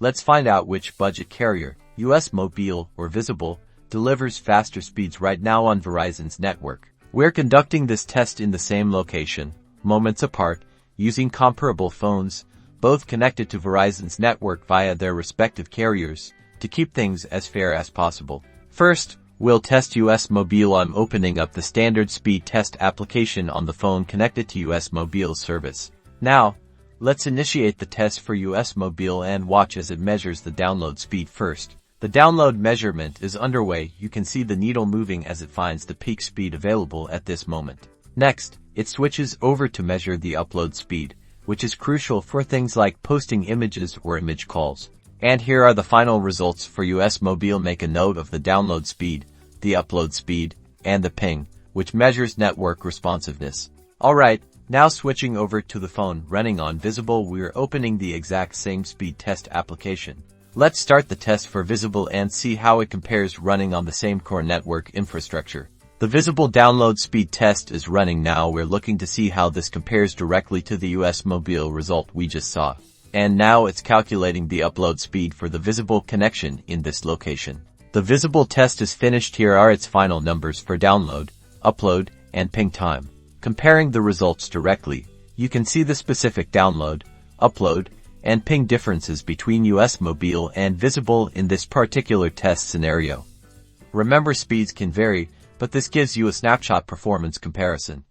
Let's find out which budget carrier, US Mobile or Visible, delivers faster speeds right now on Verizon's network. We're conducting this test in the same location, moments apart, using comparable phones, both connected to Verizon's network via their respective carriers, to keep things as fair as possible. First, we'll test US Mobile. I'm opening up the standard speed test application on the phone connected to US Mobile's service. Now, let's initiate the test for US Mobile and watch as it measures the download speed first. The download measurement is underway. You can see the needle moving as it finds the peak speed available at this moment. Next, it switches over to measure the upload speed, which is crucial for things like posting images or image calls. And here are the final results for US Mobile. Make a note of the download speed, the upload speed, and the ping, which measures network responsiveness. Alright, now switching over to the phone running on Visible, we're opening the exact same speed test application. Let's start the test for Visible and see how it compares running on the same core network infrastructure. The Visible download speed test is running now. We're looking to see how this compares directly to the US Mobile result we just saw. And now it's calculating the upload speed for the Visible connection in this location. The Visible test is finished. Here are its final numbers for download, upload, and ping time. Comparing the results directly, you can see the specific download, upload, and ping differences between US Mobile and Visible in this particular test scenario. Remember, speeds can vary, but this gives you a snapshot performance comparison.